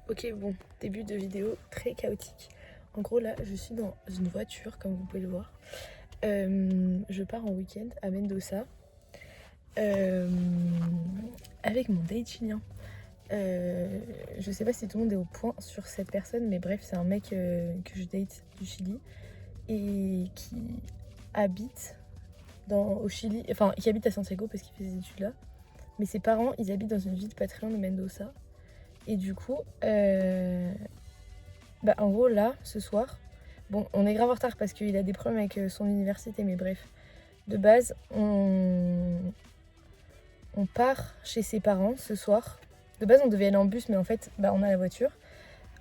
Ok, bon, début de vidéo très chaotique. En gros, là, je suis dans une voiture, comme vous pouvez le voir. Je pars en week-end à Mendoza avec mon date chilien. Je sais pas si tout le monde est au point sur cette personne, mais bref, c'est un mec que je date du Chili et qui habite au Chili, enfin, qui habite à Santiago parce qu'il fait ses études là. Mais ses parents, ils habitent dans une ville pas très loin de Mendoza. Et du coup, en gros, là, ce soir, bon, on est grave en retard parce qu'il a des problèmes avec son université, mais bref, de base, on part chez ses parents ce soir. De base, on devait aller en bus, mais en fait, on a la voiture.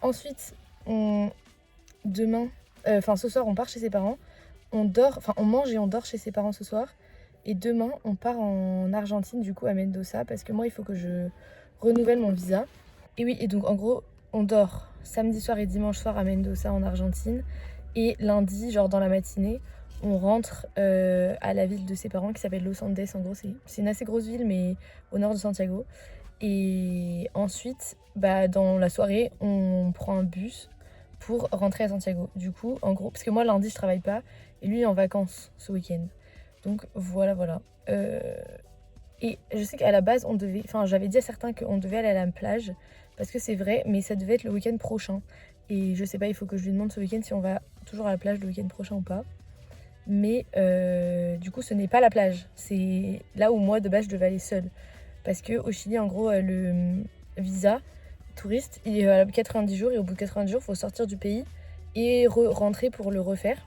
Ensuite, ce soir, on part chez ses parents. On mange et on dort chez ses parents ce soir. Et demain, on part en Argentine, du coup, à Mendoza, parce que moi, il faut que je renouvelle mon visa. Et oui, et donc, en gros, on dort samedi soir et dimanche soir à Mendoza, en Argentine. Et lundi, genre dans la matinée, on rentre à la ville de ses parents qui s'appelle Los Andes. En gros, c'est une assez grosse ville, mais au nord de Santiago. Et ensuite, dans la soirée, on prend un bus pour rentrer à Santiago. Du coup, en gros, parce que moi, lundi, je travaille pas. Et lui est en vacances ce week-end. Donc, voilà. Et je sais qu'à la base, j'avais dit à certains qu'on devait aller à la plage. Parce que c'est vrai, mais ça devait être le week-end prochain. Et je sais pas, il faut que je lui demande ce week-end si on va toujours à la plage le week-end prochain ou pas. Mais du coup, ce n'est pas la plage. C'est là où moi, de base, je devais aller seule. Parce qu'au Chili, en gros, le visa touriste, il est à 90 jours. Et au bout de 90 jours, il faut sortir du pays et rentrer pour le refaire.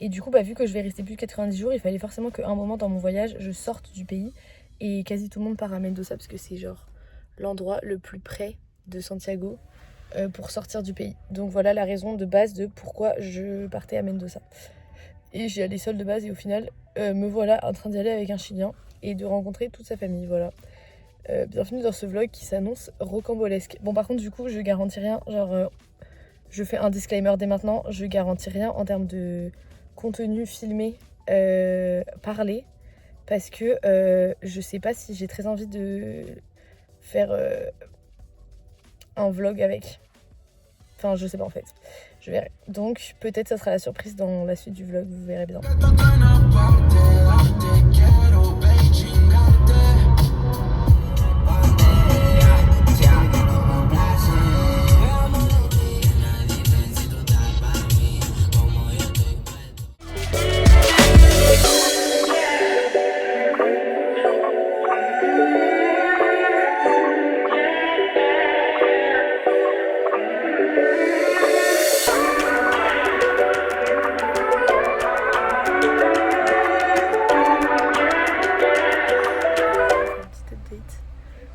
Et du coup, vu que je vais rester plus de 90 jours, il fallait forcément qu'à un moment dans mon voyage, je sorte du pays. Et quasi tout le monde part à Mendoza parce que c'est genre l'endroit le plus près de Santiago pour sortir du pays. Donc voilà la raison de base de pourquoi je partais à Mendoza. Et j'y allais seule de base et au final, me voilà en train d'y aller avec un Chilien et de rencontrer toute sa famille, voilà. Bienvenue dans ce vlog qui s'annonce rocambolesque. Bon, par contre, du coup, je garantis rien, je fais un disclaimer dès maintenant, je garantis rien en termes de contenu filmé, parlé, parce que je sais pas si j'ai très envie de faire un vlog avec. Enfin, je sais pas en fait. Je verrai. Donc, peut-être ça sera la surprise dans la suite du vlog, vous verrez bien.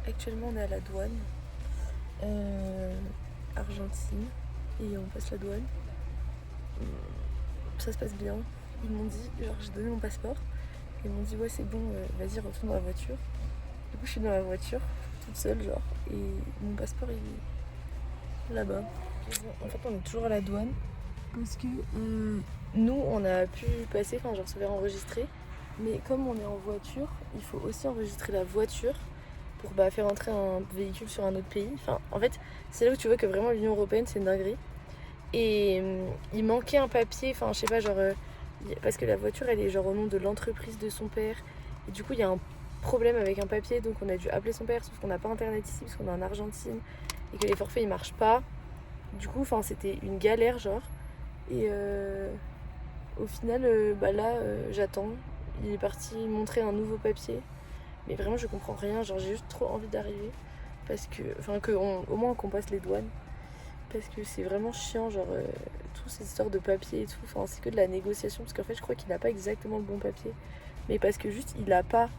Actuellement on est à la douane Argentine et on passe la douane. Ça se passe bien. Ils m'ont dit, j'ai donné mon passeport. Ils m'ont dit ouais c'est bon, vas-y retourne dans la voiture. Du coup je suis dans la voiture toute seule et mon passeport il est là-bas. En fait on est toujours à la douane parce que nous on a pu passer, se faire enregistrer. Mais comme on est en voiture, il faut aussi enregistrer la voiture pour faire entrer un véhicule sur un autre pays. En fait, c'est là où tu vois que vraiment l'Union Européenne, c'est une dinguerie. Et il manquait un papier, je sais pas, parce que la voiture, elle est au nom de l'entreprise de son père. Et du coup, il y a un problème avec un papier, donc on a dû appeler son père, sauf qu'on n'a pas internet ici, parce qu'on est en Argentine, et que les forfaits, ils marchent pas. Du coup, c'était une galère, Et au final, j'attends. Il est parti montrer un nouveau papier. Mais vraiment je comprends rien, j'ai juste trop envie d'arriver. Parce que, au moins qu'on passe les douanes. Parce que c'est vraiment chiant, toutes ces histoires de papier et tout. C'est que de la négociation, parce qu'en fait je crois qu'il a pas exactement le bon papier. Mais parce que juste il a pas,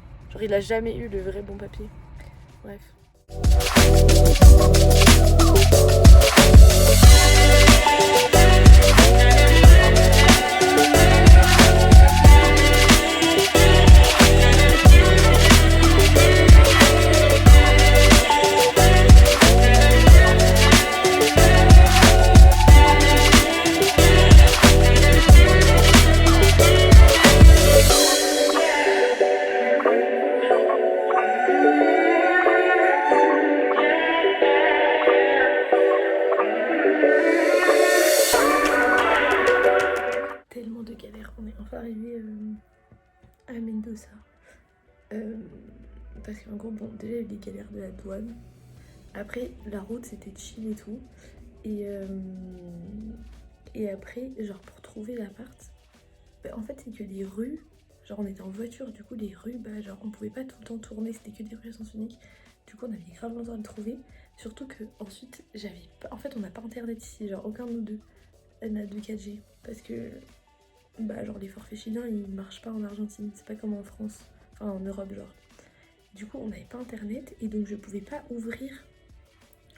il a jamais eu le vrai bon papier. Bref. parce qu'en gros, bon, déjà il y a eu les galères de la douane. Après, la route c'était chill et tout. Et après, genre pour trouver l'appart, bah, en fait, c'est que les rues, genre on était en voiture, du coup, les rues, bah, genre on pouvait pas tout le temps tourner, c'était que des rues à sens unique. Du coup, on avait grave longtemps à le trouver. Surtout que ensuite, j'avais pas. En fait, on n'a pas internet ici, genre aucun de nous deux n'a de 4G. Parce que, bah, genre les forfaits chiliens ils marchent pas en Argentine, c'est pas comme en France, enfin en Europe, genre. Du coup, on n'avait pas internet et donc je pouvais pas ouvrir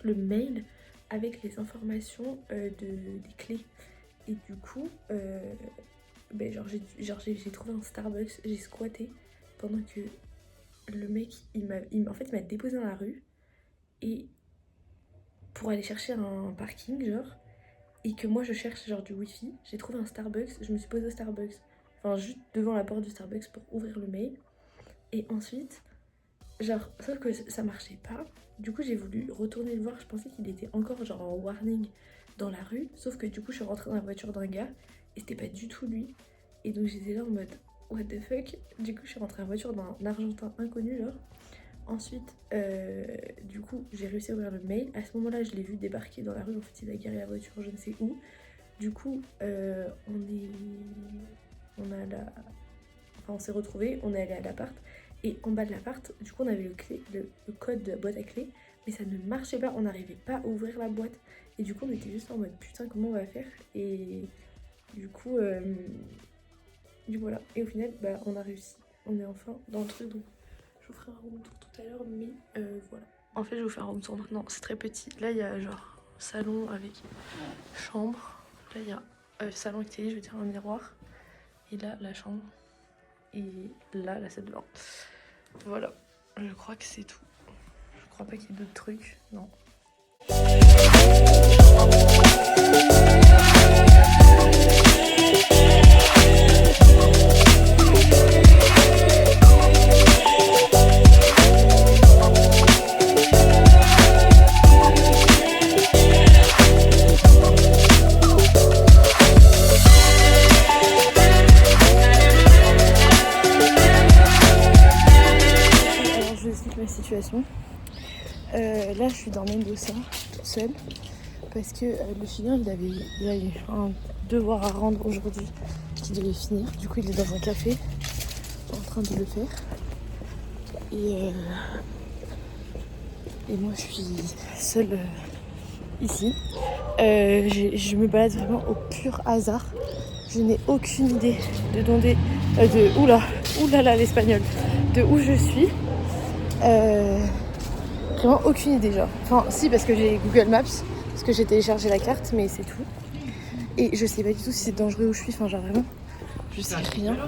le mail avec les informations des clés. Et du coup, ben j'ai trouvé un Starbucks, j'ai squatté pendant que le mec, en fait, il m'a déposé dans la rue et pour aller chercher un parking, genre, et que moi je cherche genre du wifi, j'ai trouvé un Starbucks, je me suis posée au Starbucks, enfin juste devant la porte du Starbucks pour ouvrir le mail. Et ensuite, genre, sauf que ça marchait pas. Du coup, j'ai voulu retourner le voir. Je pensais qu'il était encore genre en warning dans la rue. Sauf que du coup, je suis rentrée dans la voiture d'un gars et c'était pas du tout lui. Et donc, j'étais là en mode what the fuck. Du coup, je suis rentrée en voiture d'un Argentin inconnu, genre. Ensuite, du coup, j'ai réussi à ouvrir le mail. À ce moment-là, je l'ai vu débarquer dans la rue. En fait, il a garé la voiture, je ne sais où. Du coup, on s'est retrouvés, on est allé à l'appart. Et en bas de l'appart, du coup, on avait le code de la boîte à clés, mais ça ne marchait pas, on n'arrivait pas à ouvrir la boîte. Et du coup, on était juste en mode putain, comment on va faire? Et du coup, voilà. Et au final, bah, on a réussi. On est enfin dans le truc, donc je vous ferai un room tour tout à l'heure, mais voilà. En fait, je vais vous faire un room tour maintenant, c'est très petit. Là, il y a genre salon avec chambre. Là, il y a salon avec télé, je veux dire un miroir. Et là, la chambre. Et là, la salle de bain. Voilà, je crois que c'est tout. Je crois pas qu'il y ait d'autres trucs, non. Alors, je vous explique ma situation. Là, je suis dans Mendoza, toute seule, parce que le chilien, il a eu un devoir à rendre aujourd'hui qui devait finir. Du coup, il est dans un café, en train de le faire. Et moi, je suis seule ici. Je me balade vraiment au pur hasard. Je n'ai aucune idée oulala l'espagnol, de où je suis. Vraiment aucune idée, genre. Enfin, si, parce que j'ai Google Maps, parce que j'ai téléchargé la carte, mais c'est tout. Et je sais pas du tout si c'est dangereux où je suis, enfin, genre vraiment, je sais rien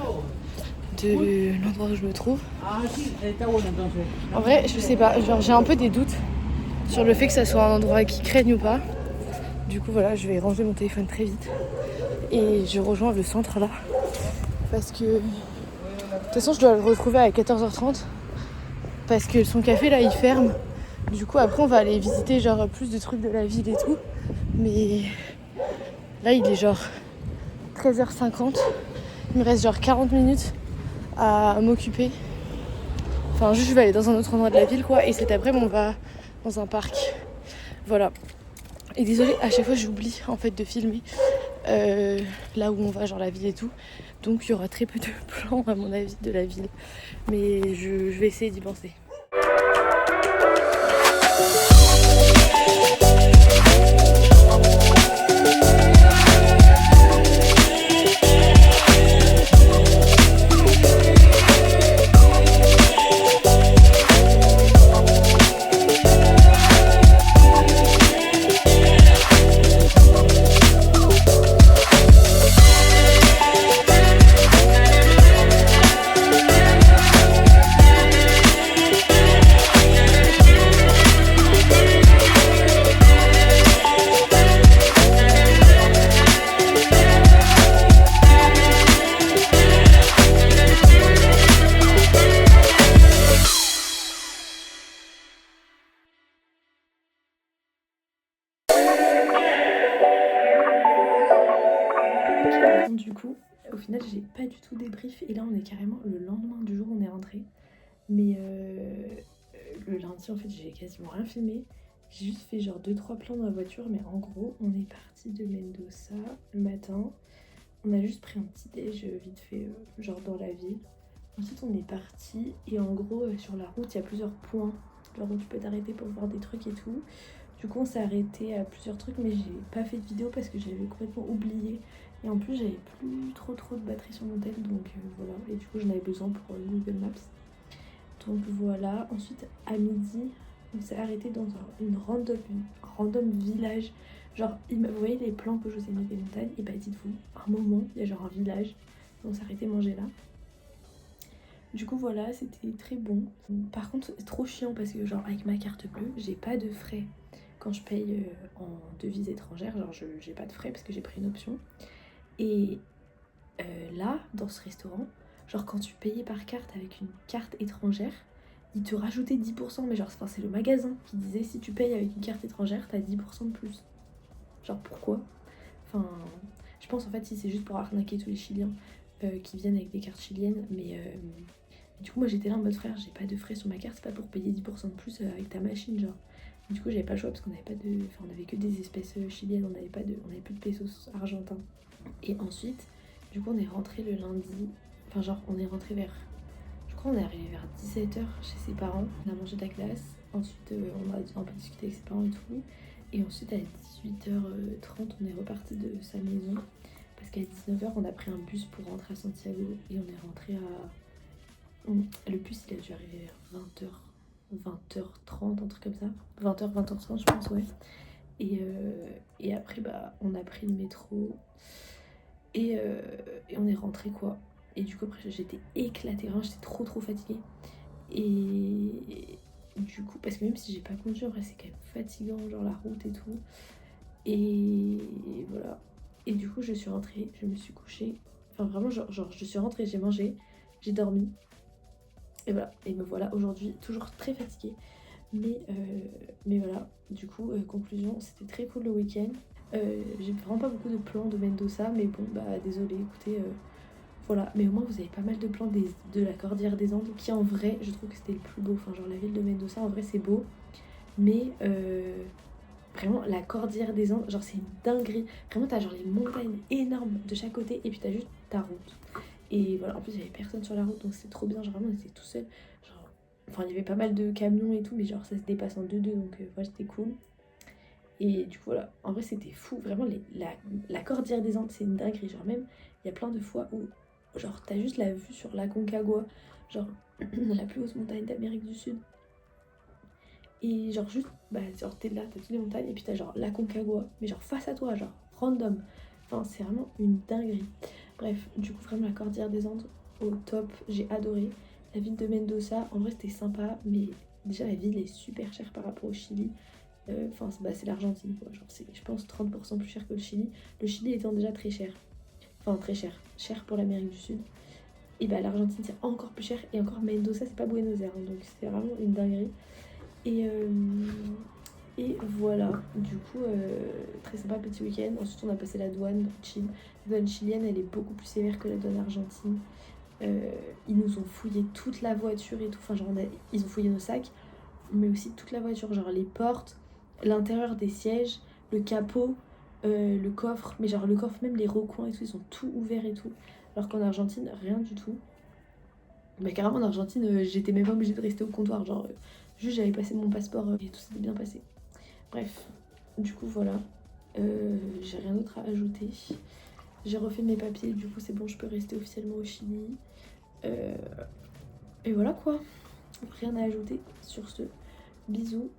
de l'endroit où je me trouve. En vrai, je sais pas, genre j'ai un peu des doutes sur le fait que ça soit un endroit qui craigne ou pas. Du coup, voilà, je vais ranger mon téléphone très vite et je rejoins le centre là. Parce que, de toute façon, je dois le retrouver à 14h30 parce que son café là il ferme. Du coup, après, on va aller visiter genre plus de trucs de la ville et tout. Mais là, il est genre 13h50. Il me reste genre 40 minutes à m'occuper. Enfin, juste, je vais aller dans un autre endroit de la ville, quoi. Et cet après-midi, on va dans un parc. Voilà. Et désolée, à chaque fois, j'oublie en fait de filmer là où on va, genre la ville et tout. Donc, il y aura très peu de plans, à mon avis, de la ville. Mais je vais essayer d'y penser. Du coup, au final, j'ai pas du tout débrief et là on est carrément le lendemain du jour où on est rentré. Mais le lundi, en fait, j'ai quasiment rien filmé. J'ai juste fait genre 2-3 plans dans la voiture, mais en gros, on est parti de Mendoza le matin. On a juste pris un petit déj vite fait, genre dans la ville. Ensuite, on est parti et en gros, sur la route, il y a plusieurs points, genre où tu peux t'arrêter pour voir des trucs et tout. Du coup, on s'est arrêté à plusieurs trucs, mais j'ai pas fait de vidéo parce que j'avais complètement oublié. Et en plus, j'avais plus trop de batterie sur mon tel, donc voilà. Et du coup, j'en avais besoin pour Google Maps. Donc voilà. Ensuite, à midi, on s'est arrêté dans une random village. Genre, vous voyez les plans que je vous ai mis des montagnes? Et bah, dites-vous, à un moment, il y a genre un village. On s'est arrêté manger là. Du coup voilà, c'était très bon. Par contre, c'est trop chiant parce que genre avec ma carte bleue, j'ai pas de frais. Quand je paye en devise étrangère, genre j'ai pas de frais parce que j'ai pris une option. Et là, dans ce restaurant, genre quand tu payais par carte avec une carte étrangère, ils te rajoutaient 10%, mais genre c'est le magasin qui disait si tu payes avec une carte étrangère, t'as 10% de plus. Genre pourquoi? Enfin, je pense en fait si c'est juste pour arnaquer tous les Chiliens qui viennent avec des cartes chiliennes, mais du coup moi j'étais là en mode frère, j'ai pas de frais sur ma carte, c'est pas pour payer 10% de plus avec ta machine genre. Du coup j'avais pas le choix parce qu'on avait pas de. Enfin on avait que des espèces chiliennes, on avait plus de pesos argentins. Et ensuite, du coup on est rentré le lundi, enfin genre on est rentré vers. Je crois on est arrivé vers 17h chez ses parents, on a mangé de la glace, ensuite on a un peu discuté avec ses parents et tout. Et ensuite à 18h30 on est reparti de sa maison. Parce qu'à 19h on a pris un bus pour rentrer à Santiago et on est rentré à. Le bus il a dû arriver vers 20h, 20h30, un truc comme ça. 20h, 20h30 je pense, ouais. Et après bah on a pris le métro et on est rentré quoi. Et du coup après j'étais éclatée, vraiment j'étais trop fatiguée. Et du coup, parce que même si j'ai pas conduit, en vrai c'est quand même fatigant, genre la route et tout. Et voilà. Et du coup je suis rentrée, je me suis couchée. Enfin vraiment genre je suis rentrée, j'ai mangé, j'ai dormi. Et voilà, et me voilà aujourd'hui toujours très fatiguée. Mais voilà, du coup, conclusion, c'était très cool le week-end. J'ai vraiment pas beaucoup de plans de Mendoza, mais bon, bah désolé, écoutez, voilà. Mais au moins, vous avez pas mal de plans de la Cordillère des Andes, qui en vrai, je trouve que c'était le plus beau. Enfin, genre la ville de Mendoza, en vrai, c'est beau. Mais vraiment, la Cordillère des Andes, genre c'est une dinguerie. Vraiment, t'as genre les montagnes énormes de chaque côté, et puis t'as juste ta route. Et voilà, en plus il y avait personne sur la route donc c'était trop bien, genre vraiment on était tout seul. Genre, enfin il y avait pas mal de camions et tout mais genre ça se dépasse en 2-2 donc voilà c'était cool. Et du coup voilà, en vrai c'était fou, vraiment la Cordillère des Andes c'est une dinguerie, genre même il y a plein de fois où genre t'as juste la vue sur la Concagua, genre la plus haute montagne d'Amérique du Sud. Et genre juste, bah genre t'es là, t'as toutes les montagnes et puis t'as genre la Concagua, mais genre face à toi, genre random. Enfin c'est vraiment une dinguerie. Bref, du coup vraiment la Cordillère des Andes au top, j'ai adoré. La ville de Mendoza, en vrai c'était sympa, mais déjà la ville est super chère par rapport au Chili. Enfin c'est l'Argentine quoi, genre c'est je pense 30% plus cher que le Chili. Le Chili étant déjà très cher, enfin très cher, cher pour l'Amérique du Sud. Et bah l'Argentine c'est encore plus cher et encore Mendoza c'est pas Buenos Aires, hein, donc c'est vraiment une dinguerie. Et, et voilà, du coup, très sympa petit week-end. Ensuite, on a passé la douane, la douane chilienne, elle est beaucoup plus sévère que la douane argentine. Ils nous ont fouillé toute la voiture et tout. Enfin, genre, ils ont fouillé nos sacs, mais aussi toute la voiture, genre les portes, l'intérieur des sièges, le capot, le coffre. Mais genre, le coffre, même les recoins et tout, ils ont tout ouvert et tout. Alors qu'en Argentine, rien du tout. Bah carrément en Argentine, j'étais même pas obligée de rester au comptoir, genre juste j'avais passé mon passeport et tout s'était bien passé. Bref, du coup voilà, j'ai rien d'autre à ajouter. J'ai refait mes papiers, du coup c'est bon, je peux rester officiellement au Chili. Et voilà quoi, rien à ajouter sur ce. Bisous,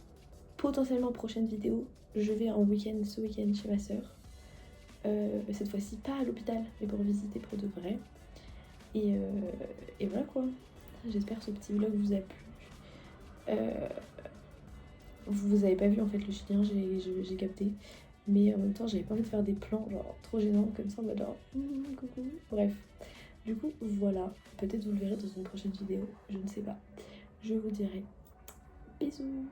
potentiellement prochaine vidéo, je vais en week-end ce week-end chez ma soeur. Cette fois-ci pas à l'hôpital, mais pour visiter pour de vrai. Et voilà quoi. J'espère que ce petit vlog vous a plu. Vous avez pas vu en fait le chilien, j'ai capté. Mais en même temps, j'avais pas envie de faire des plans genre trop gênants comme ça, en mode genre coucou. Bref, du coup, voilà. Peut-être vous le verrez dans une prochaine vidéo, je ne sais pas. Je vous dirai bisous.